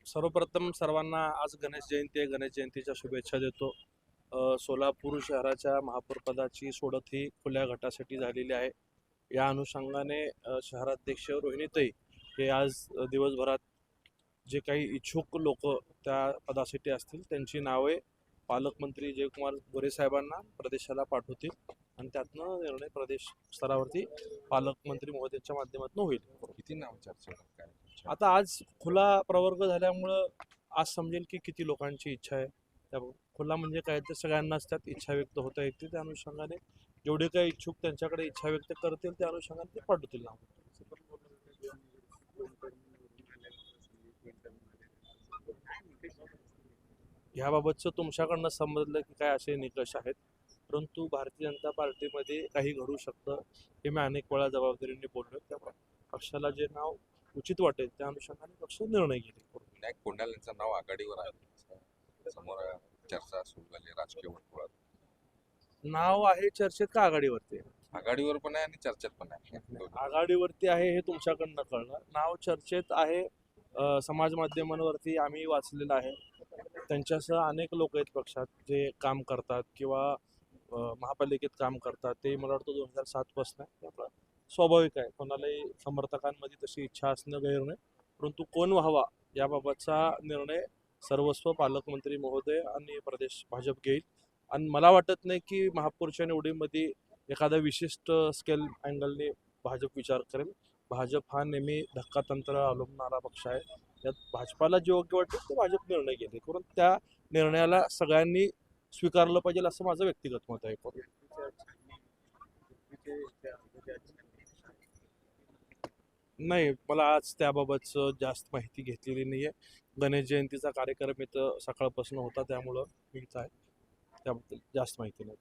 सर्वप्रथम सर्वांना आज गणेश जयंती आहे. गणेश जयंतीच्या शुभेच्छा देतो. सोलापूर शहराच्या महापौरपदाची सोडत ही खुल्या गटासाठी झालेली आहे. या अनुषंगाने शहराध्यक्ष रोहिणीताई हे आज दिवसभरात जे काही इच्छुक लोक त्या पदासाठी असतील त्यांची नावे पालकमंत्री जयकुमार गोरे साहेबांना प्रदेशाला पाठवतील आणि त्यातनं निर्णय प्रदेश स्तरावरती पालकमंत्री महोदयांच्या माध्यमातून होईल. किती नाव चर्चा काय? आता आज खुला प्रवर्ग झाल्यामुळं आज समजेल की किती लोकांची इच्छा आहे. त्या खुला म्हणजे काय तर सगळ्यांनाच त्यात इच्छा व्यक्त होता येते. त्या अनुषंगाने जेवढे काही इच्छुक त्यांच्याकडे इच्छा व्यक्त करतील त्या अनुषंगाने ते पाठवतील नाव. ह्याबाबतचं तुमच्याकडनं समजलं की काय असे निकष आहेत, परंतु भारतीय जनता पार्टीमध्ये काही घडू शकतं हे मी अनेक वेळा जबाबदारीने बोललो. त्यामुळे पक्षाला जे नाव उचित वाटेल त्या अनुषंगाने पक्ष निर्णय घेईल. विनायक कोंडाल यांचं नाव आघाडीवर आहे, समोर चर्चा सुरू झाली राजकीय वर्तुळात. नाव आहे चर्चेत का आघाडीवरती आहे? आघाडीवर पण आहे आणि चर्चेत पण आहे. आघाडीवरती आहे हे तुमच्याकडनं कळलं. नाव चर्चेत आहे समाज माध्यमांवरती आम्ही वाचलेलं आहे. त्यांच्यासह अनेक लोक आहेत पक्षात जे काम करतात किंवा महापालिकेत काम करतात. ते मला वाटतं 2007 पासून आहे. त्यामुळे स्वाभाविक आहे कोणालाही समर्थकांमध्ये तशी इच्छा असणं गैर नाही, परंतु कोण व्हावा याबाबतचा निर्णय सर्वस्व पालकमंत्री महोदय आणि प्रदेश भाजप घेईल. आणि मला वाटत नाही की महापौरच्या निवडीमध्ये एखादा विशिष्ट स्केल अँगलने भाजप विचार करेल. भाजप हा नेहमी धक्कातंत्र अवलंबणारा पक्ष आहे. त्यात भाजपाला जे योग्य वाटेल ते भाजप निर्णय घेते, करून त्या निर्णयाला सगळ्यांनी स्वीकारलं पाहिजे असं माझं व्यक्तिगत मत आहे. नाही, मला आज त्याबाबतचं जास्त माहिती घेतलेली नाही आहे. गणेश जयंतीचा कार्यक्रम इथं सकाळपासून होता त्यामुळं मी इथं आहे, त्याबद्दल जास्त माहिती नाही.